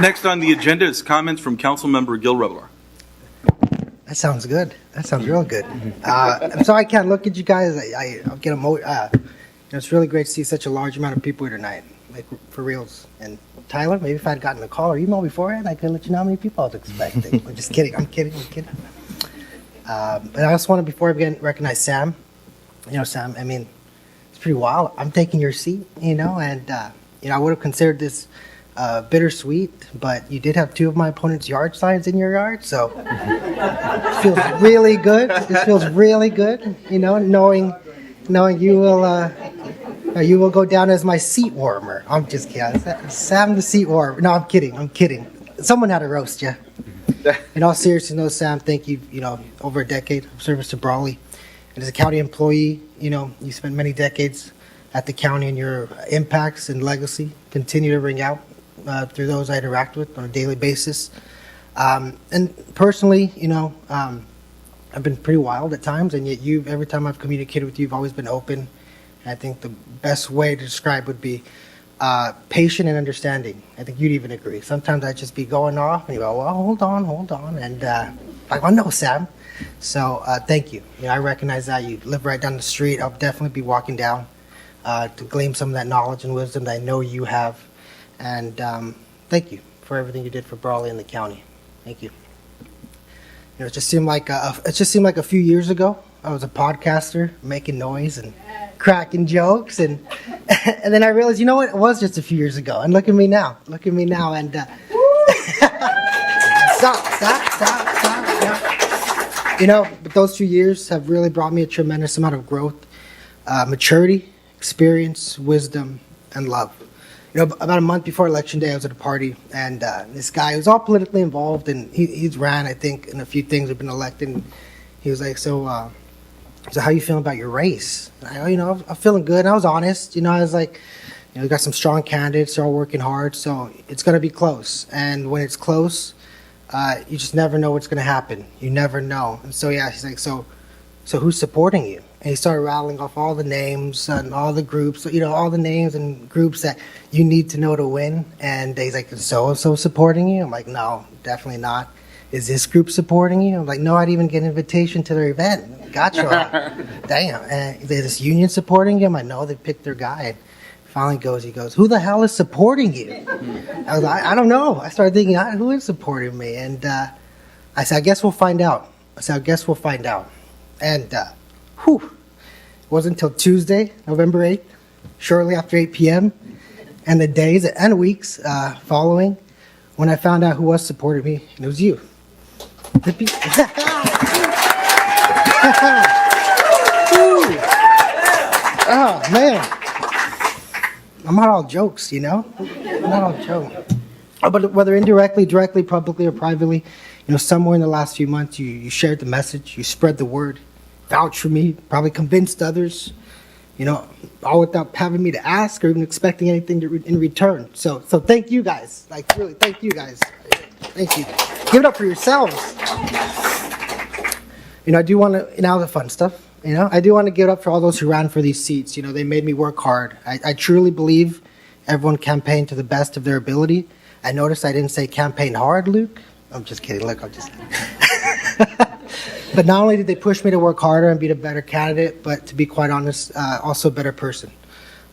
Next on the agenda is comments from Councilmember Gil Revelar. That sounds good. That sounds real good. I'm sorry I can't look at you guys. I'll get it's really great to see such a large amount of people here tonight, like for reals. And Tyler, maybe if I'd gotten a call or email beforehand, I could let you know how many people I was expecting. I'm just kidding. I'm kidding. But I also want to, before I begin, recognize Sam. Sam, I mean, it's pretty wild. I'm taking your seat, and, I would have considered this bittersweet, but you did have two of my opponent's yard signs in your yard, so it feels really good. This feels really good, knowing you will go down as my seat warmer. I'm just kidding. Sam the seat warmer. No, I'm kidding. Someone had to roast you. In all seriousness, no, Sam, thank you, over a decade of service to Brawley. And as a county employee, you spent many decades at the county, and your impacts and legacy continue to ring out through those I interact with on a daily basis. And personally, I've been pretty wild at times, and yet every time I've communicated with you, you've always been open. And I think the best way to describe would be patient and understanding. I think you'd even agree. Sometimes I'd just be going off, and you go, well, hold on. And no, Sam. So thank you. I recognize that. You live right down the street. I'll definitely be walking down to glean some of that knowledge and wisdom that I know you have. And thank you for everything you did for Brawley and the county. Thank you. It just seemed like a few years ago I was a podcaster making noise and cracking jokes, and then I realized, it was just a few years ago. And look at me now. And stop. But those 2 years have really brought me a tremendous amount of growth, maturity, experience, wisdom, and love. About a month before Election Day, I was at a party, and this guy was all politically involved, and he's ran, I think, in a few things, have been elected. And he was like, so how you feeling about your race? And I'm feeling good. And I was honest. I was like, we got some strong candidates. They're all working hard, so it's going to be close. And when it's close, you just never know what's going to happen. You never know. And so, yeah, he's like, so who's supporting you? And he started rattling off all the names and all the groups, all the names and groups that you need to know to win. And he's like, so-and-so supporting you? I'm like, no, definitely not. Is this group supporting you? I'm like, no, I didn't even get an invitation to their event. Gotcha. Damn. And is this union supporting you? I'm like, no, they picked their guy. And finally he goes, who the hell is supporting you? I was like, I don't know. I started thinking, who is supporting me? And I said, I guess we'll find out. And it wasn't until Tuesday, November 8th, shortly after 8 p.m., and the days and weeks following, when I found out who was supporting me, and it was you. Oh, man. I'm not all jokes, I'm not all jokes. But whether indirectly, directly, publicly, or privately, somewhere in the last few months, you shared the message, you spread the word, vouched for me, probably convinced others, all without having me to ask or even expecting anything in return. So thank you guys. Like, really, thank you guys. Thank you. Give it up for yourselves. I do want to, now the fun stuff, I do want to give it up for all those who ran for these seats. They made me work hard. I truly believe everyone campaigned to the best of their ability. I noticed I didn't say campaign hard, Luke. I'm just kidding. Look, I'm just kidding. But not only did they push me to work harder and be a better candidate, but to be quite honest, also a better person.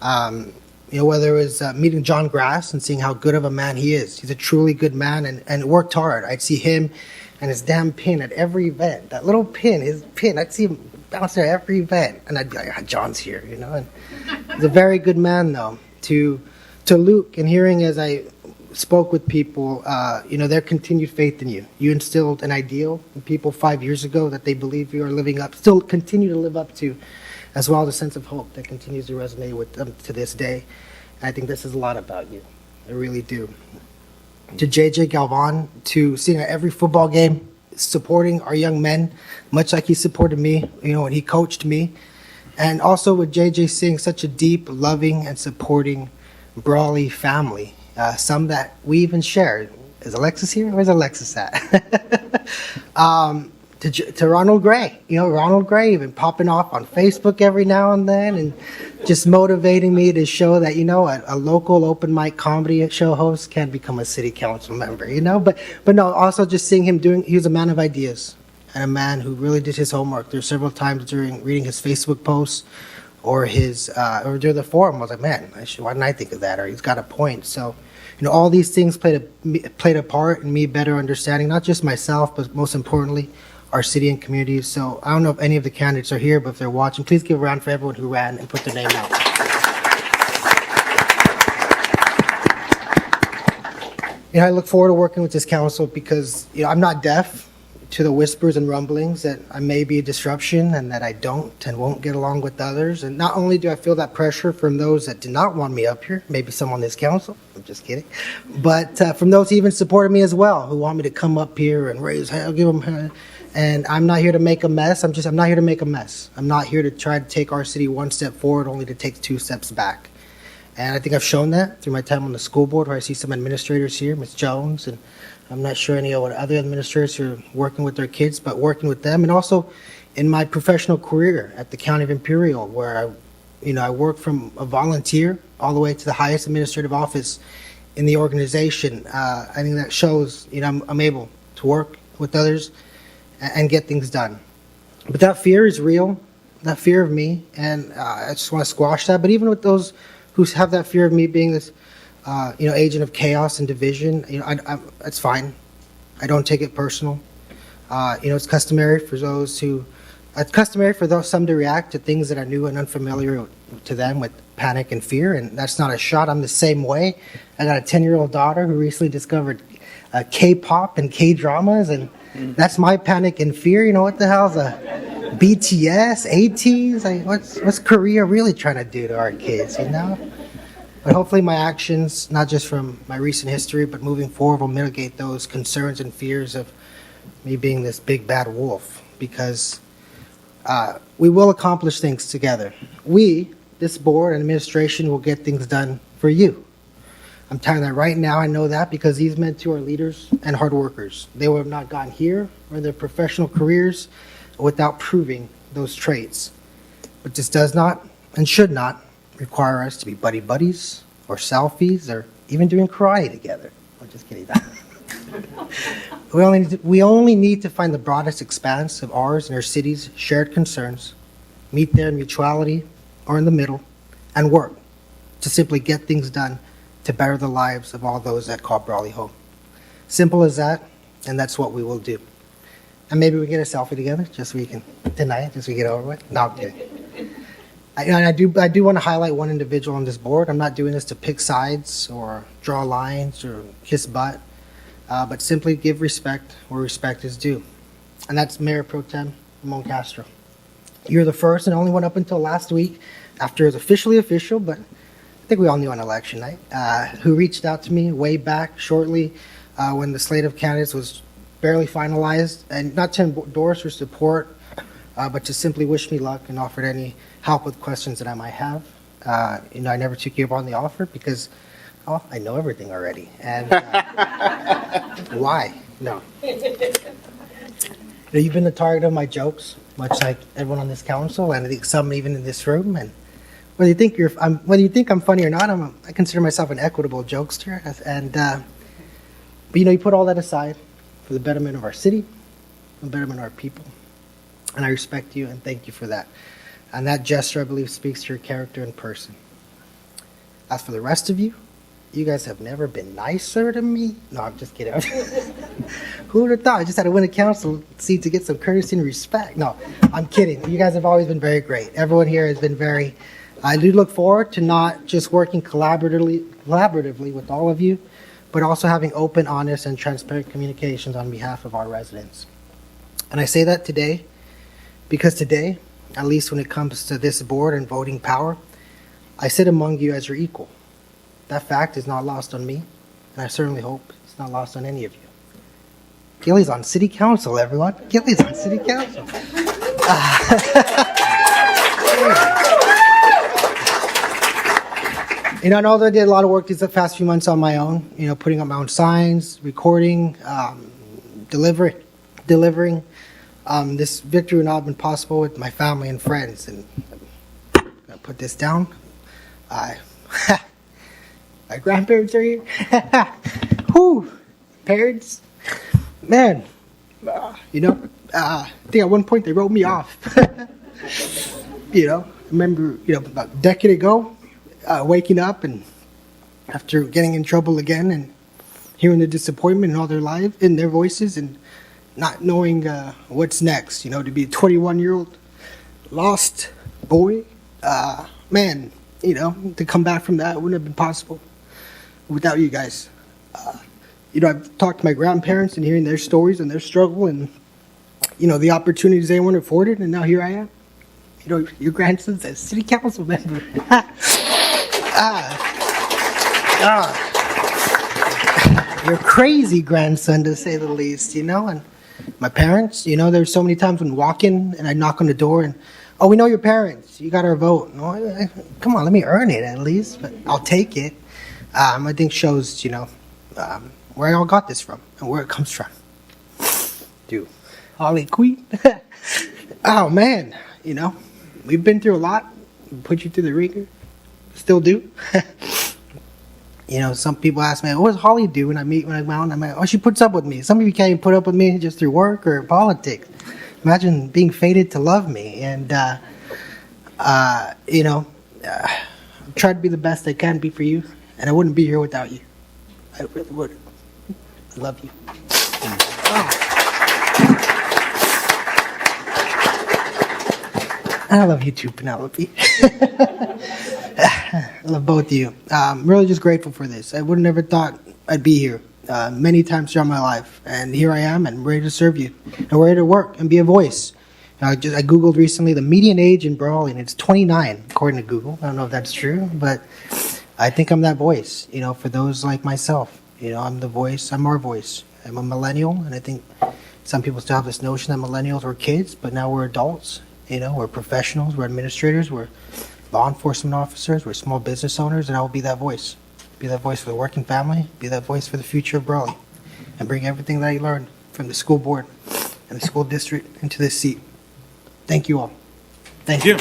Whether it was meeting John Grass and seeing how good of a man he is. He's a truly good man and worked hard. I'd see him and his damn pin at every event. That little pin, his pin, I'd see him bounce there at every event. And I'd be like, John's here, And he's a very good man, though. To Luke, and hearing as I spoke with people, their continued faith in you. You instilled an ideal in people 5 years ago that they believe you are still continue to live up to, as well as a sense of hope that continues to resonate with them to this day. And I think this is a lot about you. I really do. To JJ Galvan, to seeing at every football game, supporting our young men, much like he supported me, when he coached me. And also with JJ seeing such a deep, loving, and supporting Brawley family. Some that we even share. Is Alexis here? Where's Alexis at? to Ronald Gray. Ronald Gray even popping off on Facebook every now and then and just motivating me to show that, a local open mic comedy show host can become a city council member, But no, also just seeing him he was a man of ideas and a man who really did his homework. There's several times during reading his Facebook posts or or during the forum, I was like, man, why didn't I think of that? Or he's got a point. So, all these things played a part in me better understanding, not just myself, but most importantly, our city and communities. So I don't know if any of the candidates are here, but if they're watching, please give a round for everyone who ran and put their name out. I look forward to working with this council because, I'm not deaf to the whispers and rumblings that I may be a disruption and that I don't and won't get along with others. And not only do I feel that pressure from those that did not want me up here, maybe some on this council, I'm just kidding, but from those who even supported me as well, who want me to come up here and raise hell, give them. And I'm not here to make a mess. I'm not here to make a mess. I'm not here to try to take our city one step forward only to take 2 steps back. And I think I've shown that through my time on the school board, where I see some administrators here, Ms. Jones, and I'm not sure any of what other administrators who are working with their kids, but working with them. And also in my professional career at the County of Imperial, where I worked from a volunteer all the way to the highest administrative office in the organization. I think that shows, I'm able to work with others and get things done. But that fear is real, that fear of me, and I just want to squash that. But even with those who have that fear of me being this, agent of chaos and division, that's fine. I don't take it personal. It's customary for some to react to things that are new and unfamiliar to them with panic and fear, and that's not a shot. I'm the same way. I got a 10-year-old daughter who recently discovered K-pop and K-dramas, and that's my panic and fear. What the hell's a BTS, ATs? What's Korea really trying to do to our kids, But hopefully my actions, not just from my recent history, but moving forward, will mitigate those concerns and fears of me being this big bad wolf, because we will accomplish things together. We, this board and administration, will get things done for you. I'm telling you that right now. I know that because these men too are leaders and hard workers. They would have not gotten here or in their professional careers without proving those traits. But this does not and should not require us to be buddy buddies or selfies or even doing karate together. I'm just kidding. We only need to find the broadest expanse of ours and our city's shared concerns, meet there in mutuality or in the middle, and work to simply get things done to better the lives of all those that call Brawley home. Simple as that, and that's what we will do. And maybe we get a selfie together, just so we can tonight, just so we get over with. No, I'm kidding. I do want to highlight one individual on this board. I'm not doing this to pick sides or draw lines or kiss butt, but simply give respect where respect is due. And that's Mayor Pro Tem Ramon Castro. You're the first and only one up until last week, after it was officially official, but I think we all knew on election night, who reached out to me way back shortly when the slate of candidates was barely finalized, and not to endorse or support, but to simply wish me luck and offered any help with questions that I might have. I never took you up on the offer because, I know everything already. And why? No. You've been the target of my jokes, much like everyone on this council, and I think some even in this room. And whether you think I'm funny or not, I consider myself an equitable jokester. And but you put all that aside for the betterment of our city, the betterment of our people, and I respect you and thank you for that. And that gesture, I believe, speaks to your character in person. As for the rest of you, you guys have never been nicer to me. No, I'm just kidding. Who would have thought? I just had to win a council seat to get some courtesy and respect. No, I'm kidding. You guys have always been very great. Everyone here has been very. I do look forward to not just working collaboratively with all of you, but also having open, honest, and transparent communications on behalf of our residents. And I say that today because today, at least when it comes to this board and voting power, I sit among you as your equal. That fact is not lost on me, and I certainly hope it's not lost on any of you. Gilly's on city council, everyone. Gilly's on city council. And although I did a lot of work these past few months on my own, putting up my own signs, recording, delivering, This victory would not have been possible with my family and friends. And I'm gonna put this down. My grandparents are here. Whew, parents, man. I think at one point they wrote me off. Remember, about a decade ago, waking up and after getting in trouble again and hearing the disappointment in all their lives, in their voices, and not knowing what's next. To be a 21-year-old lost boy, man. To come back from that wouldn't have been possible without you guys. I've talked to my grandparents and hearing their stories and their struggle and the opportunities they weren't afforded, and now here I am. Your grandson's a city council member. You're crazy grandson, to say the least, and my parents, there's so many times when walking and I knock on the door and, oh, we know your parents, you got our vote. No, come on, let me earn it at least, but I'll take it. I think shows, where I all got this from and where it comes from. Dude, Holly Queen. Oh, man, we've been through a lot. We put you through the ringer. Still do. Some people ask me, what does Holly do when I meet when I'm out? I'm like, oh, she puts up with me. Some of you can't even put up with me just through work or politics. Imagine being fated to love me. And, I try to be the best I can be for you. And I wouldn't be here without you. I really would. I love you. I love you too, Penelope. I love both of you. I'm really just grateful for this. I would have never thought I'd be here many times throughout my life. And here I am, and ready to serve you. And ready to work and be a voice. I Googled recently the median age in Brawley, and it's 29, according to Google. I don't know if that's true, but I think I'm that voice, for those like myself. I'm the voice. I'm our voice. I'm a millennial, and I think some people still have this notion that millennials were kids, but now we're adults. We're professionals, we're administrators, we're law enforcement officers, we're small business owners, and I will be that voice. Be that voice for the working family, be that voice for the future of Brawley, and bring everything that I learned from the school board and the school district into this seat. Thank you all. Thank you.